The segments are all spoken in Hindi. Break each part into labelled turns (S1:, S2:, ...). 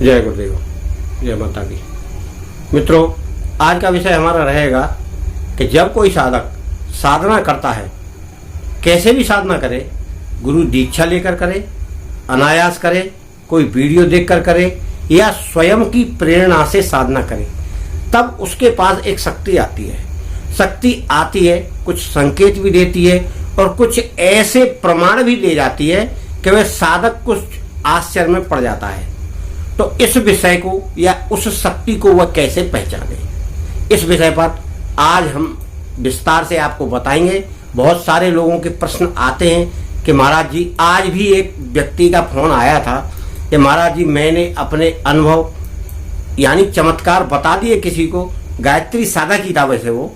S1: जय गुरुदेव, जय माता दी। मित्रों, आज का विषय हमारा रहेगा कि जब कोई साधक साधना करता है, कैसे भी साधना करे, गुरु दीक्षा लेकर करे, अनायास करे, कोई वीडियो देखकर करे या स्वयं की प्रेरणा से साधना करे, तब उसके पास एक शक्ति आती है। शक्ति आती है, कुछ संकेत भी देती है और कुछ ऐसे प्रमाण भी दे जाती है कि वह साधक कुछ आश्चर्य में पड़ जाता है। तो इस विषय को या उस शक्ति को वह कैसे पहचाने, इस विषय पर आज हम विस्तार से आपको बताएंगे। बहुत सारे लोगों के प्रश्न आते हैं कि महाराज जी, आज भी एक व्यक्ति का फोन आया था कि महाराज जी, मैंने अपने अनुभव यानी चमत्कार बता दिए किसी को। गायत्री साधक ही था वैसे वो,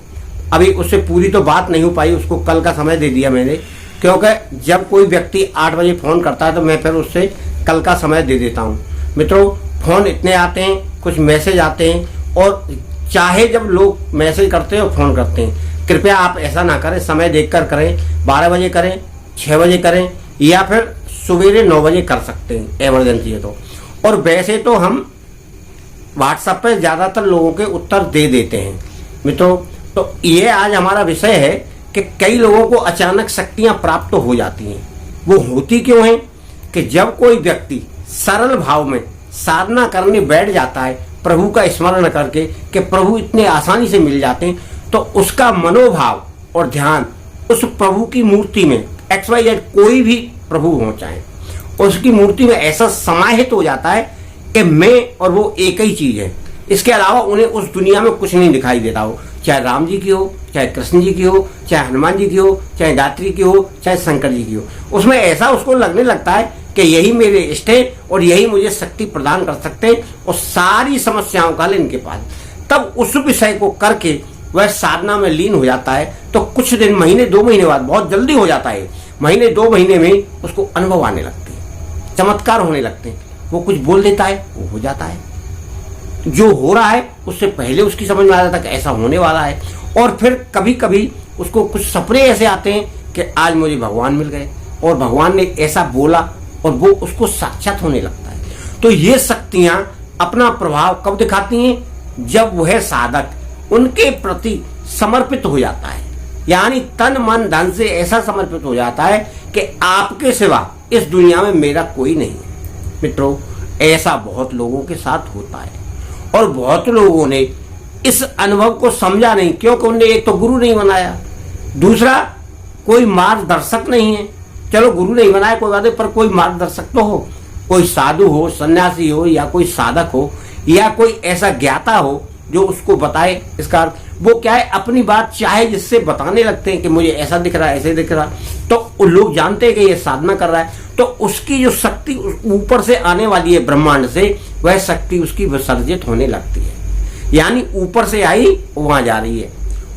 S1: अभी उससे पूरी तो बात नहीं हो पाई, उसको कल का समय दे दिया मैंने, क्योंकि जब कोई व्यक्ति 8 बजे फ़ोन करता है तो मैं फिर उससे कल का समय दे देता हूँ। मित्रों, फ़ोन इतने आते हैं, कुछ मैसेज आते हैं, और चाहे जब लोग मैसेज करते हैं और फ़ोन करते हैं, कृपया आप ऐसा ना करें, समय देखकर करें। 12 बजे करें, 6 बजे करें या फिर सवेरे 9 बजे कर सकते हैं, एमरजेंसी है तो। और वैसे तो हम व्हाट्सएप पे ज़्यादातर लोगों के उत्तर दे देते हैं। मित्रों, तो ये आज हमारा विषय है कि कई लोगों को अचानक शक्तियाँ प्राप्त हो जाती हैं। वो होती क्यों हैं कि जब कोई व्यक्ति सरल भाव में साधना करने बैठ जाता है, प्रभु का स्मरण करके कि प्रभु इतने आसानी से मिल जाते हैं, तो उसका मनोभाव और ध्यान उस प्रभु की मूर्ति में, XYZ कोई भी प्रभु हो चाहे, उसकी मूर्ति में ऐसा समाहित हो जाता है कि मैं और वो एक ही चीज है। इसके अलावा उन्हें उस दुनिया में कुछ नहीं दिखाई देता हो, चाहे राम जी की हो, चाहे कृष्ण जी की हो, चाहे हनुमान जी की हो, चाहे गायत्री की हो, चाहे शंकर जी की हो। उसमें ऐसा उसको लगने लगता है कि यही मेरे इष्ट है और यही मुझे शक्ति प्रदान कर सकते हैं और सारी समस्याओं का हल इनके पास। तब उस विषय को करके वह साधना में लीन हो जाता है। तो कुछ दिन, महीने 2 महीने बाद, बहुत जल्दी हो जाता है, महीने 2 महीने में उसको अनुभव आने लगते हैं, चमत्कार होने लगते हैं। वो कुछ बोल देता है, वो हो जाता है। जो हो रहा है उससे पहले उसकी समझ में आ जाता है कि ऐसा होने वाला है। और फिर कभी कभी उसको कुछ सपने ऐसे आते हैं कि आज मुझे भगवान मिल गए और भगवान ने ऐसा बोला, और वो उसको साक्षात होने लगता है। तो ये शक्तियां अपना प्रभाव कब दिखाती हैं? जब वह साधक उनके प्रति समर्पित हो जाता है, यानी तन मन धन से ऐसा समर्पित हो जाता है कि आपके सिवा इस दुनिया में मेरा कोई नहीं है। मित्रों, ऐसा बहुत लोगों के साथ होता है और बहुत लोगों ने इस अनुभव को समझा नहीं, क्योंकि उन्हें एक तो गुरु नहीं बनाया, दूसरा कोई मार्गदर्शक नहीं है। चलो गुरु नहीं बनाया कोई बात नहीं, पर कोई मार्गदर्शक तो हो, कोई साधु हो, सन्यासी हो, या कोई साधक हो, या कोई ऐसा ज्ञाता हो जो उसको बताए। इसका वो क्या है, अपनी बात चाहे जिससे बताने लगते हैं कि मुझे ऐसा दिख रहा है, ऐसे दिख रहा, तो लोग जानते हैं कि ये साधना कर रहा है। तो उसकी जो शक्ति ऊपर से आने वाली है ब्रह्मांड से, वह शक्ति उसकी विसर्जित होने लगती है, यानी ऊपर से आई वहां जा रही है।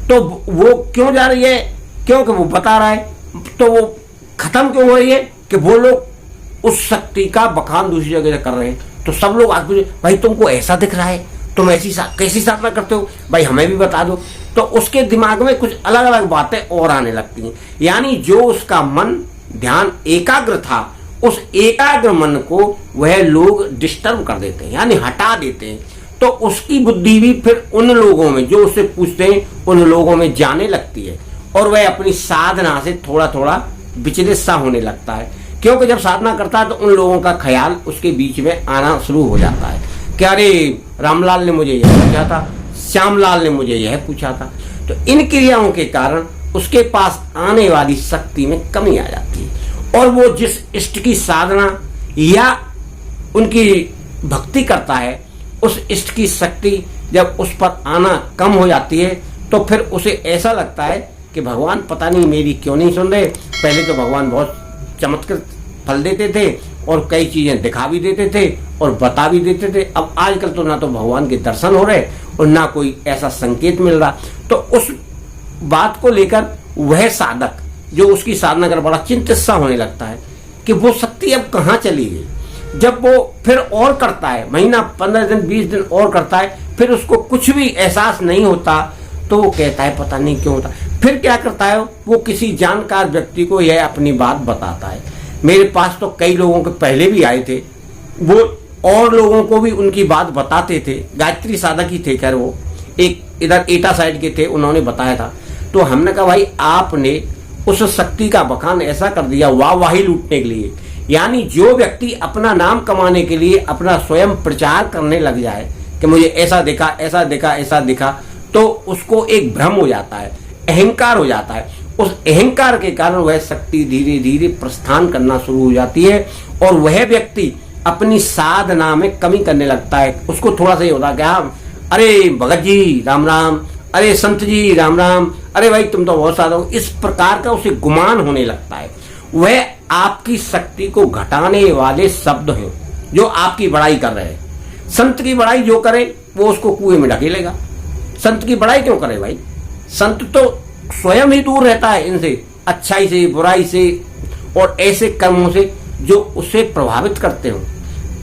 S1: तो वो क्यों जा रही है? क्योंकि वो बता रहा है। तो वो खत्म क्यों हो रही है कि वो लोग उस शक्ति का बखान दूसरी जगह कर रहे हैं। तो सब लोग आज पूछे, भाई तुमको ऐसा दिख रहा है, तुम ऐसी कैसी साधना करते हो, भाई हमें भी बता दो। तो उसके दिमाग में कुछ अलग अलग बातें और आने लगती हैं, यानी जो उसका मन ध्यान एकाग्र था, उस एकाग्र मन को वह लोग डिस्टर्ब कर देते हैं, यानी हटा देते हैं। तो उसकी बुद्धि भी फिर उन लोगों में, जो उससे पूछते हैं, उन लोगों में जाने लगती है और वह अपनी साधना से थोड़ा थोड़ा विचलित सा होने लगता है। क्योंकि जब साधना करता है तो उन लोगों का ख्याल उसके बीच में आना शुरू हो जाता है कि अरे रामलाल ने मुझे यह पूछा था, श्यामलाल ने मुझे यह पूछा था। तो इन क्रियाओं के कारण उसके पास आने वाली शक्ति में कमी आ जाती है और वो जिस इष्ट की साधना या उनकी भक्ति करता है, उस इष्ट की शक्ति जब उस पर आना कम हो जाती है तो फिर उसे ऐसा लगता है कि भगवान पता नहीं मेरी क्यों नहीं सुन रहे। पहले तो भगवान बहुत चमत्कार फल देते थे और कई चीजें दिखा भी देते थे और बता भी देते थे। अब आजकल तो ना तो भगवान के दर्शन हो रहे और ना कोई ऐसा संकेत मिल रहा। तो उस बात को लेकर वह साधक जो उसकी साधना कर बड़ा चिंतित सा होने लगता है कि वो शक्ति अब कहाँ चली गई। जब वो फिर और करता है, महीना 15 दिन 20 दिन और करता है, फिर उसको कुछ भी एहसास नहीं होता, तो वो कहता है पता नहीं क्यों होता। फिर क्या करता है, वो किसी जानकार व्यक्ति को यह अपनी बात बताता है। मेरे पास तो कई लोगों के पहले भी आए थे वो, और लोगों को भी उनकी बात बताते थे। गायत्री साधक ही थे, खैर वो एक इधर एटा साइड के थे, उन्होंने बताया था। तो हमने कहा भाई आपने उस शक्ति का बखान ऐसा कर दिया वाहवाही लूटने के लिए। यानी जो व्यक्ति अपना नाम कमाने के लिए अपना स्वयं प्रचार करने लग जाए कि मुझे ऐसा दिखा ऐसा दिखा ऐसा दिखा, तो उसको एक भ्रम हो जाता है, अहंकार हो जाता है। उस अहंकार के कारण वह शक्ति धीरे धीरे प्रस्थान करना शुरू हो जाती है और वह व्यक्ति अपनी साधना में कमी करने लगता है। उसको थोड़ा सा ये होता है क्या, अरे भगत जी राम राम, अरे संत जी राम राम, अरे भाई तुम तो बहुत साधक हो, इस प्रकार का उसे गुमान होने लगता है। वह आपकी शक्ति को घटाने वाले शब्द हैं जो आपकी बड़ाई कर रहे हैं। संत की बड़ाई जो करे वो उसको कुएं में ढकेलेगा। संत की बड़ाई क्यों करे भाई? संत तो स्वयं ही दूर रहता है इनसे, अच्छाई से, बुराई से और ऐसे कर्मों से जो उसे प्रभावित करते हो,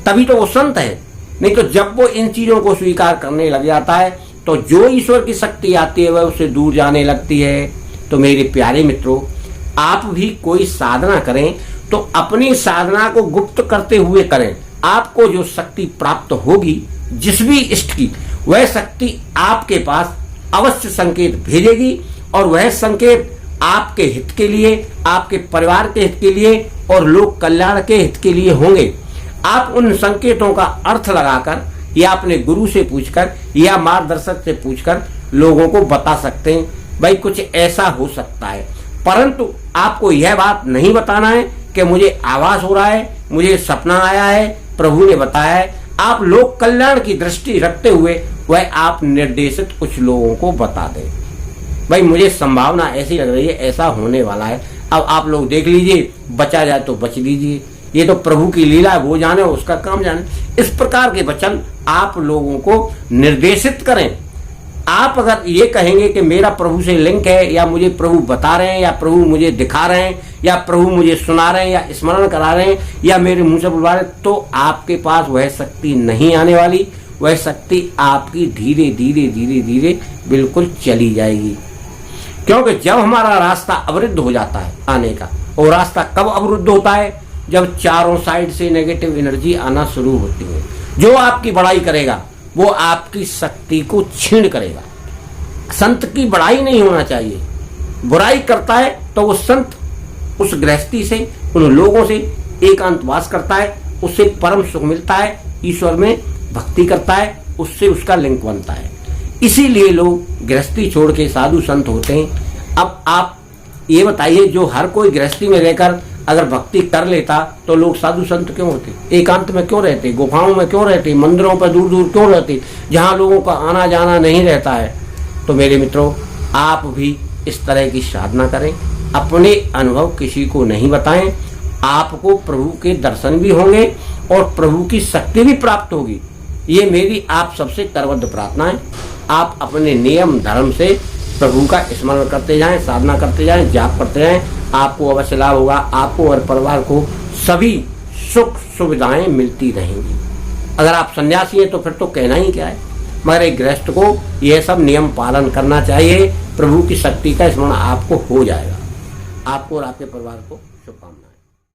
S1: तभी तो वो संत है। नहीं तो जब वो इन चीजों को स्वीकार करने लग जाता है तो जो ईश्वर की शक्ति आती है वह उससे दूर जाने लगती है। तो मेरे प्यारे मित्रों, आप भी कोई साधना करें तो अपनी साधना को गुप्त करते हुए करें। आपको जो शक्ति प्राप्त होगी जिस भी इष्ट की, वह शक्ति आपके पास अवश्य संकेत भेजेगी और वह संकेत आपके हित के लिए, आपके परिवार के हित के लिए और लोक कल्याण के हित के लिए होंगे। आप उन संकेतों का अर्थ लगाकर या अपने गुरु से पूछकर या मार्गदर्शक से पूछकर लोगों को बता सकते हैं भाई कुछ ऐसा हो सकता है। परंतु आपको यह बात नहीं बताना है कि मुझे आभास हो रहा है, मुझे सपना आया है, प्रभु ने बताया है। आप लोक कल्याण की दृष्टि रखते हुए वह आप निर्देशित कुछ लोगों को बता दें, भाई मुझे संभावना ऐसी लग रही है, ऐसा होने वाला है, अब आप लोग देख लीजिए, बचा जाए तो बच लीजिए, ये तो प्रभु की लीला है, वो जाने उसका काम जाने। इस प्रकार के वचन आप लोगों को निर्देशित करें। आप अगर ये कहेंगे कि मेरा प्रभु से लिंक है या मुझे प्रभु बता रहे हैं या प्रभु मुझे दिखा रहे हैं या प्रभु मुझे सुना रहे हैं या स्मरण करा रहे हैं या मेरे मुंह से बुलवा रहे हैं, तो आपके पास वह शक्ति नहीं आने वाली। वह शक्ति आपकी धीरे धीरे धीरे धीरे बिल्कुल चली जाएगी। क्योंकि जब हमारा रास्ता अवरुद्ध हो जाता है आने का, और रास्ता कब अवरुद्ध होता है? जब चारों साइड से नेगेटिव एनर्जी आना शुरू होती है। जो आपकी बड़ाई करेगा वो आपकी शक्ति को छीन करेगा। संत की बड़ाई नहीं होना चाहिए। बुराई करता है तो वो संत उस गृहस्थी से, उन लोगों से एकांतवास करता है, उससे परम सुख मिलता है, ईश्वर में भक्ति करता है, उससे उसका लिंक बनता है। इसीलिए लोग गृहस्थी छोड़ के साधु संत होते हैं। अब आप ये बताइए, जो हर कोई गृहस्थी में रहकर अगर भक्ति कर लेता तो लोग साधु संत क्यों होते? एकांत में क्यों रहते? गुफाओं में क्यों रहते? मंदिरों पर दूर दूर क्यों रहते, जहां लोगों का आना जाना नहीं रहता है? तो मेरे मित्रों, आप भी इस तरह की साधना करें, अपने अनुभव किसी को नहीं बताएं। आपको प्रभु के दर्शन भी होंगे और प्रभु की शक्ति भी प्राप्त होगी। ये मेरी आप सबसे करबद्ध प्रार्थना है। आप अपने नियम धर्म से प्रभु का स्मरण करते जाएं, साधना करते जाएं, जाप करते जाएं, आपको अवश्य लाभ होगा। आपको और परिवार को सभी सुख सुविधाएं मिलती रहेंगी। अगर आप सन्यासी हैं तो फिर तो कहना ही क्या है, मगर एक गृहस्थ को यह सब नियम पालन करना चाहिए। प्रभु की शक्ति का स्मरण आपको हो जाएगा। आपको और आपके परिवार को शुभकामनाएं।